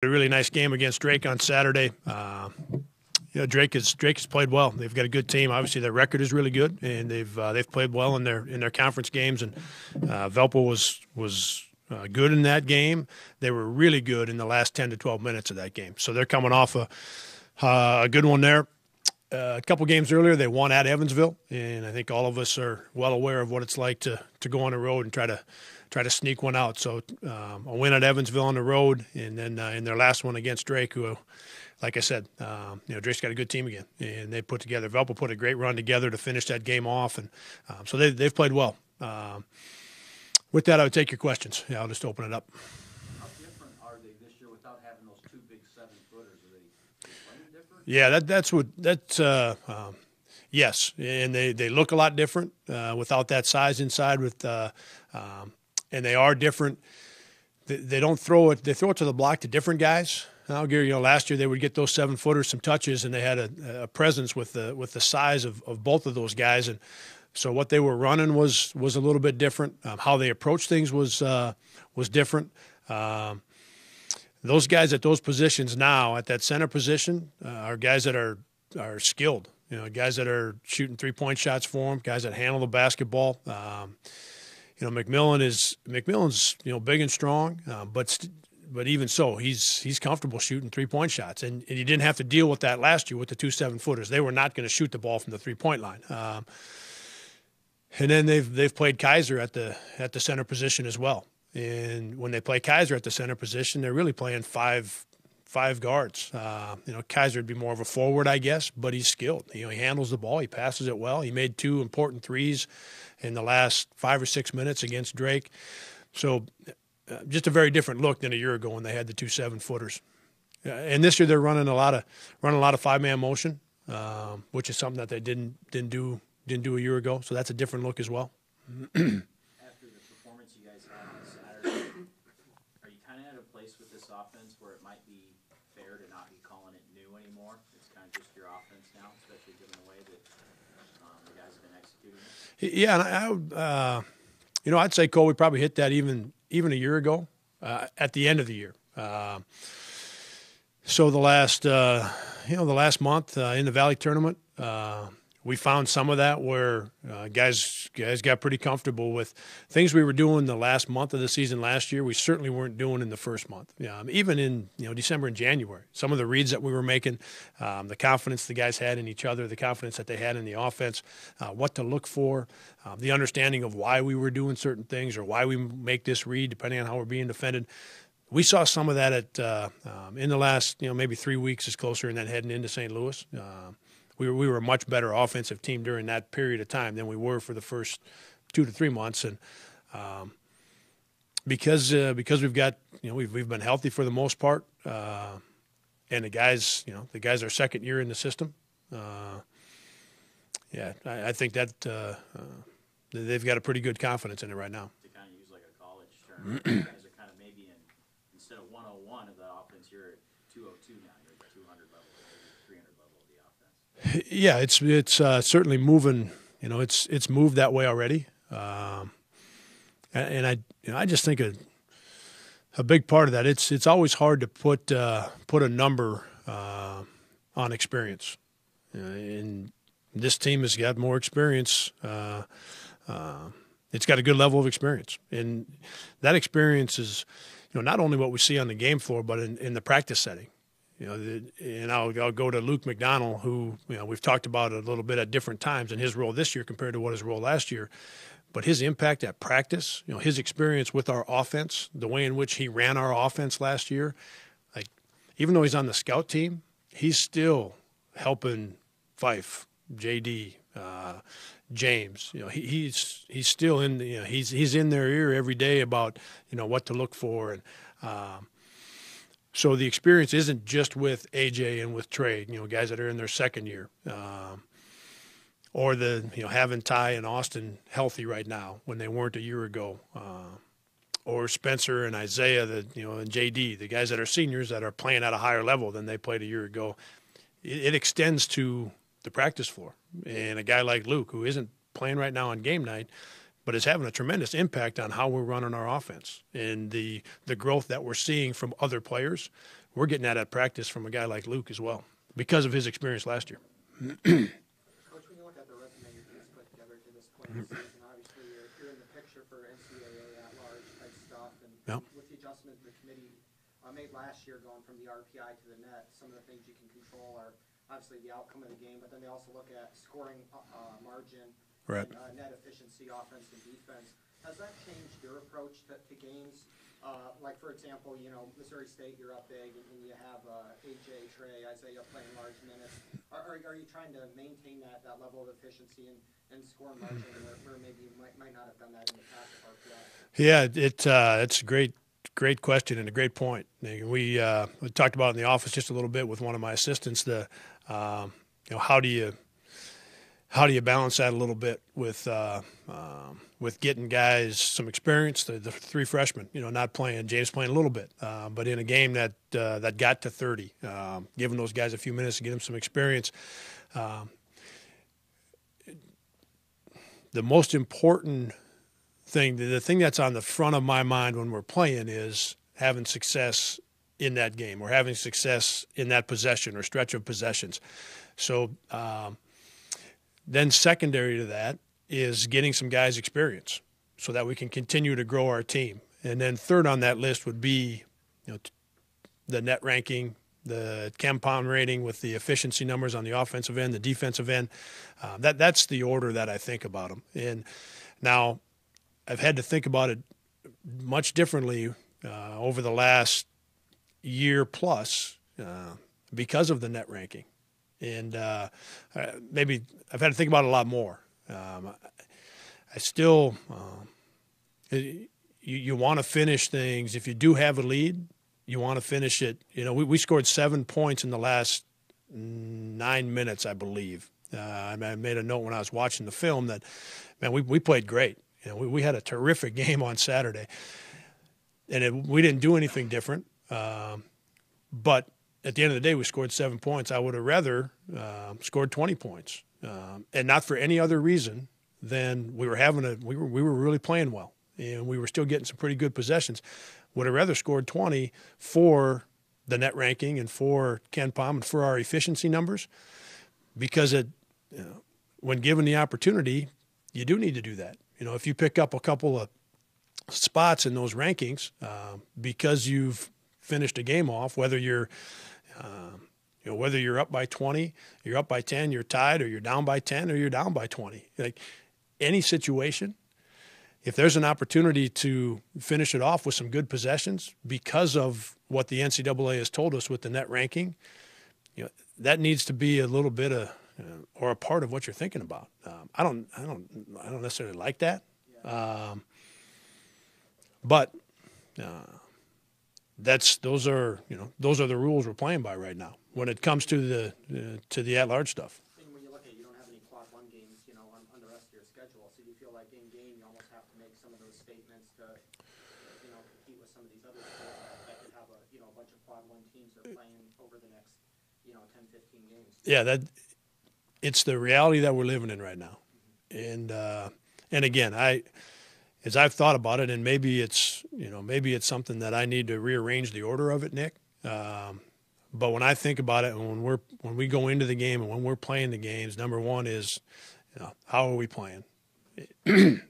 A really nice game against Drake on Saturday. Drake has played well. They've got a good team. Obviously, their record is really good, and they've played well in their conference games. And Velpo was good in that game. They were really good in the last 10 to 12 minutes of that game. So they're coming off a good one there. A couple games earlier, they won at Evansville, and I think all of us are well aware of what it's like to go on the road and try to sneak one out. So a win at Evansville on the road, and then in their last one against Drake, who, like I said, Drake's got a good team again, and they Velpo put a great run together to finish that game off, and so they've played well. With that, I would take your questions. Yeah, I'll just open it up. How different are they this year without having those two big 7-footers? Are they playing different? Yeah, yes, and they look a lot different without that size inside. And they are different. They don't throw it. They throw it to the block to different guys. Now, Gary, last year they would get those 7-footers some touches, and they had a presence with the size of both of those guys, and so what they were running was a little bit different. How they approached things was different. Those guys at those positions now, at that center position, are guys that are skilled. Guys that are shooting 3-point shots for them, guys that handle the basketball. McMillan's big and strong, but even so, he's comfortable shooting 3-point shots, and you didn't have to deal with that last year with the 2 7-footers. They were not going to shoot the ball from the 3-point line. And then they've played Kaiser at the center position as well. And when they play Kaiser at the center position, they're really playing five guards. Kaiser would be more of a forward, I guess, but he's skilled. He handles the ball. He passes it well. He made 2 important threes in the last 5 or 6 minutes against Drake. So just a very different look than a year ago when they had the 2 7-footers. And this year they're running a lot of 5-man motion, which is something that they didn't do a year ago. So that's a different look as well. After the performance you guys had on Saturday, are you kind of at a place with this offense where it might be fair to not be calling it new anymore? It's kind of just your offense now, especially given the way that the guys have been executing it? Yeah, and I'd say, Cole, we probably hit that even a year ago at the end of the year. So the last month in the Valley tournament, we found some of that where guys got pretty comfortable with things we were doing the last month of the season last year. We certainly weren't doing in the first month. Even in December and January, some of the reads that we were making, the confidence the guys had in each other, the confidence that they had in the offense, what to look for, the understanding of why we were doing certain things or why we make this read, depending on how we're being defended. We saw some of that in the last maybe 3 weeks is closer, and then heading into St. Louis. We were a much better offensive team during that period of time than we were for the first 2 to 3 months, and because we've got we've been healthy for the most part, and the guys are second year in the system. I think that they've got a pretty good confidence in it right now. To kind of use like a college term, you guys are kind of maybe instead of 101 of the offense, you're at 202 now. You're at 200 level, maybe 300 level of the offense. Yeah, it's certainly moving. It's moved that way already, and I just think a big part of that. It's always hard to put a number on experience, and this team has got more experience. It's got a good level of experience, and that experience is not only what we see on the game floor, but in the practice setting. And I'll go to Luke McDonald, who we've talked about a little bit at different times in his role this year compared to what his role last year. But his impact at practice, his experience with our offense, the way in which he ran our offense last year, like even though he's on the scout team, he's still helping Fife, JD, James. He's still in he's in their ear every day about what to look for, and so the experience isn't just with AJ and with Trey, guys that are in their second year, or having Ty and Austin healthy right now when they weren't a year ago, or Spencer and Isaiah, and JD, the guys that are seniors that are playing at a higher level than they played a year ago. It extends to the practice floor, and a guy like Luke, who isn't playing right now on game night, but is having a tremendous impact on how we're running our offense and the growth that we're seeing from other players. we're getting that at practice from a guy like Luke as well because of his experience last year. Coach, when you look at the resume you guys put together to this point in the season, obviously you're in the picture for NCAA at-large type stuff, and Yep. with the adjustment the committee made last year going from the RPI to the net, some of the things you can control are obviously the outcome of the game, but then they also look at scoring margin, Right. and net efficiency, offense and defense. Has that changed your approach to games? Like, for example, Missouri State, you're up big, and you have AJ, Trey, Isaiah playing large minutes. Are you trying to maintain that level of efficiency and score margin where maybe you might not have done that in the past at RPI? Yeah, it's a great question and a great point. We talked about it in the office just a little bit with one of my assistants. How do you balance that a little bit with getting guys some experience? The three freshmen, not playing. James playing a little bit, but in a game that got to 30, giving those guys a few minutes to get them some experience. The most important thing, the thing that's on the front of my mind when we're playing is having success in that game or having success in that possession or stretch of possessions. So then secondary to that is getting some guys experience so that we can continue to grow our team. And then third on that list would be the net ranking, the KenPom rating with the efficiency numbers on the offensive end, the defensive end. That's the order that I think about them. And now I've had to think about it much differently over the last year plus because of the net ranking. And maybe I've had to think about it a lot more. I still, you want to finish things. If you do have a lead, you want to finish it. We scored 7 points in the last 9 minutes, I believe. I made a note when I was watching the film that, man, we played great. We had a terrific game on Saturday, and we didn't do anything different. But at the end of the day, we scored 7 points. I would have rather scored 20 points, and not for any other reason than we were really playing well, and we were still getting some pretty good possessions. Would have rather scored 20 for the net ranking and for KenPom and for our efficiency numbers, because when given the opportunity, you do need to do that. If you pick up a couple of spots in those rankings because you've finished a game off, whether you're up by 20, you're up by 10, you're tied, or you're down by 10, or you're down by 20. Like any situation, if there's an opportunity to finish it off with some good possessions because of what the NCAA has told us with the net ranking, that needs to be a little bit of or a part of what you're thinking about. I don't necessarily like that, but those are the rules we're playing by right now when it comes to the at-large stuff. And when you look at it, you don't have any quad one games, on the rest of your schedule. So do you feel like in game you almost have to make some of those statements to, compete with some of these other schools that could have a bunch of quad one teams that are playing over the next 10, 15 games? Yeah, it's the reality that we're living in right now, and again, as I've thought about it, and maybe it's something that I need to rearrange the order of it, Nick. But when I think about it, and when we go into the game and when we're playing the games, number one is, how are we playing, and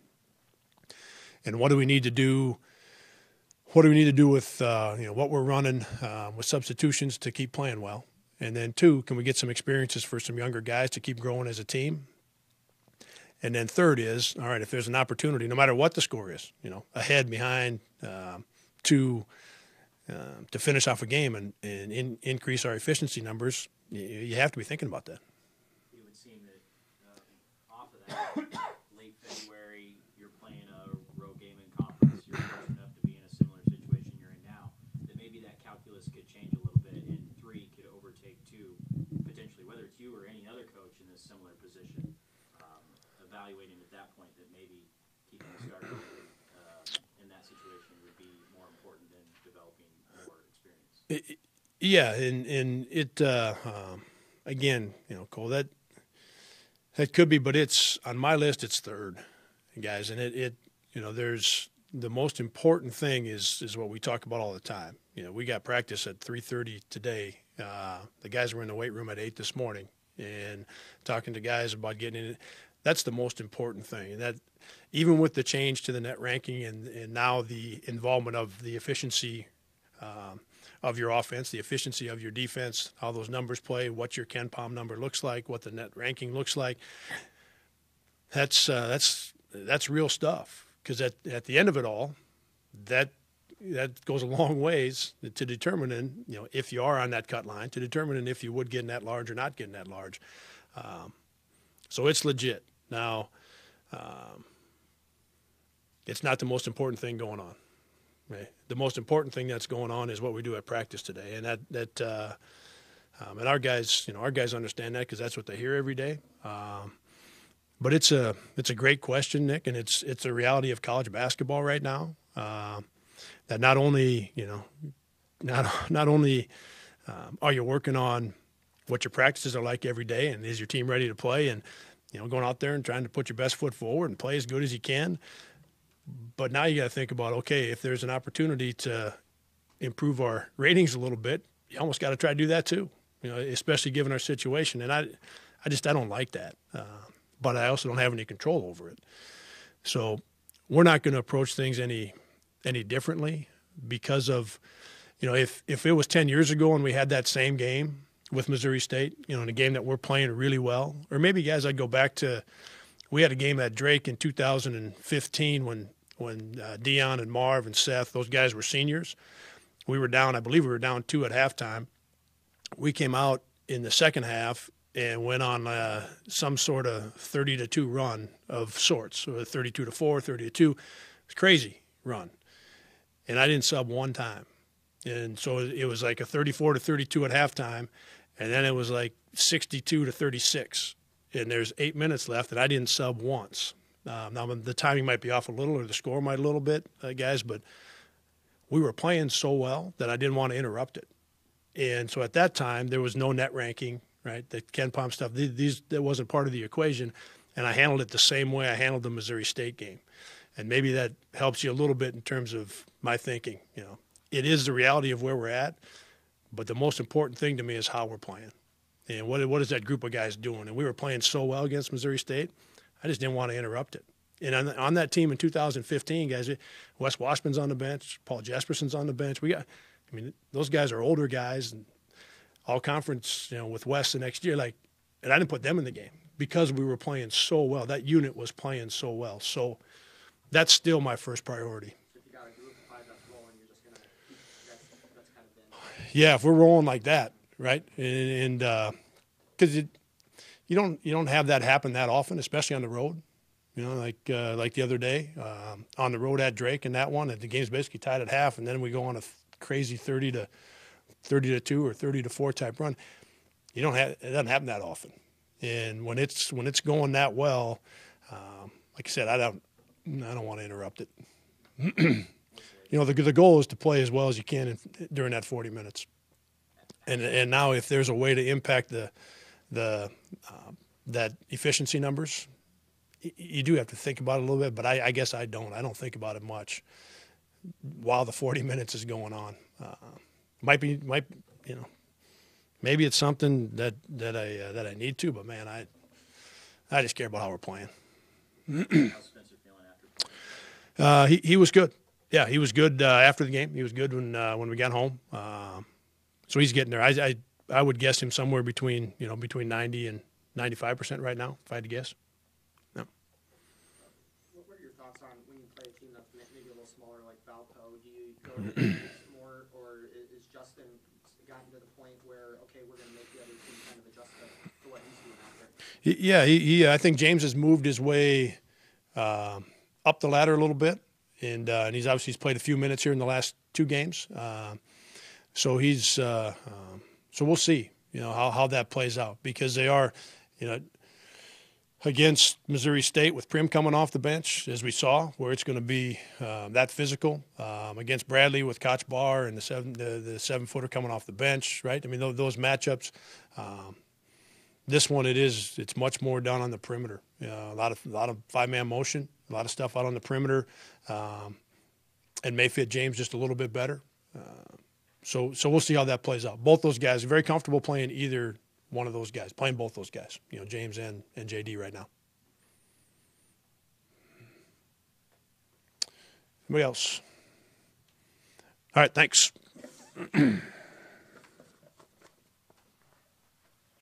what do we need to do? What do we need to do with what we're running with substitutions to keep playing well? And then two, can we get some experiences for some younger guys to keep growing as a team? And then third is, all right, if there's an opportunity, no matter what the score is, ahead, behind, to finish off a game and increase our efficiency numbers, you have to be thinking about that. It would seem that off of that, late February, you're playing a road game in conference. You're close enough to be in a similar situation you're in now, that maybe that calculus could change a little bit, and 3 could overtake 2, potentially, whether it's you or any other coach in this similar position. Evaluating at that point that maybe keeping the starter in that situation would be more important than developing more experience. Yeah, and it again, Cole, that could be, but it's on my list. It's third, guys, and it there's the most important thing is what we talk about all the time. We got practice at 3:30 today. The guys were in the weight room at 8 this morning and talking to guys about getting in. That's the most important thing. And that even with the change to the net ranking and now the involvement of the efficiency of your offense, the efficiency of your defense, how those numbers play, what your KenPom number looks like, what the net ranking looks like, that's real stuff. Because at the end of it all, that goes a long ways to determining, if you are on that cut line, to determining if you would get net large or not get net large. So it's legit. Now, it's not the most important thing going on. Right? The most important thing that's going on is what we do at practice today, and and our guys understand that because that's what they hear every day. But it's a great question, Nick, and it's a reality of college basketball right now. That not only are you working on what your practices are like every day, and is your team ready to play, and going out there and trying to put your best foot forward and play as good as you can. But now you got to think about, okay, if there's an opportunity to improve our ratings a little bit, you almost got to try to do that too. Especially given our situation, and I don't like that. But I also don't have any control over it. So we're not going to approach things any differently because of, if it was 10 years ago and we had that same game with Missouri State, in a game that we're playing really well, or maybe, guys, I'd go back to, we had a game at Drake in 2015 when Dion and Marv and Seth, those guys were seniors. I believe we were down 2 at halftime. We came out in the second half and went on some sort of 30-2 run of sorts, so 32-4, 30-2. It's a crazy run. And I didn't sub one time. And so it was like a 34-32 at halftime, and then it was like 62-36. And there's 8 minutes left, and I didn't sub once. Now, the timing might be off a little, or the score might a little bit, guys, but we were playing so well that I didn't want to interrupt it. And so at that time, there was no net ranking, right? The KenPom stuff, that wasn't part of the equation, and I handled it the same way I handled the Missouri State game. And maybe that helps you a little bit in terms of my thinking. It is the reality of where we're at, but the most important thing to me is how we're playing. And what is that group of guys doing? And we were playing so well against Missouri State, I just didn't want to interrupt it. And on that team in 2015, guys, Wes Washman's on the bench, Paul Jesperson's on the bench. Those guys are older guys, and all conference, with Wes the next year. And I didn't put them in the game because we were playing so well. That unit was playing so well. So that's still my first priority. So if you got a group of 5 that's rolling, you're just gonna keep that's kind of been. Yeah, if we're rolling like that, right? And because you don't have that happen that often, especially on the road. Like the other day on the road at Drake and that one, the game's basically tied at half, and then we go on a crazy 30-2 or 30-4 type run. It doesn't happen that often, and when it's going that well, like I said, I don't want to interrupt it. The goal is to play as well as you can during that 40 minutes, and now if there's a way to impact that efficiency numbers, you do have to think about it a little bit, but I guess I don't. I don't think about it much while the 40 minutes is going on. Maybe it's something that I need to, but man, I just care about how we're playing. How's Spencer feeling after? He was good. Yeah, he was good after the game. He was good when we got home. So he's getting there. I would guess him somewhere between 90 and 95% right now, if I had to guess. Yeah. What are your thoughts on when you play a team that's maybe a little smaller like Valpo? Do you go to the more, or is Justin gotten to the point where, okay, we're going to make the other team kind of adjust to what he's doing out there? Yeah, I think James has moved his way up the ladder a little bit, and he's played a few minutes here in the last 2 games. So we'll see, how that plays out, because they are, against Missouri State with Prim coming off the bench, as we saw, where it's going to be that physical. Against Bradley with Koch Barr and the 7-footer coming off the bench, right? Those matchups. This one, it's much more done on the perimeter. A lot of 5-man motion, a lot of stuff out on the perimeter. and may fit James just a little bit better. So we'll see how that plays out. Both those guys are very comfortable playing either one of those guys, playing both those guys, James and JD right now. Anybody else? All right, thanks.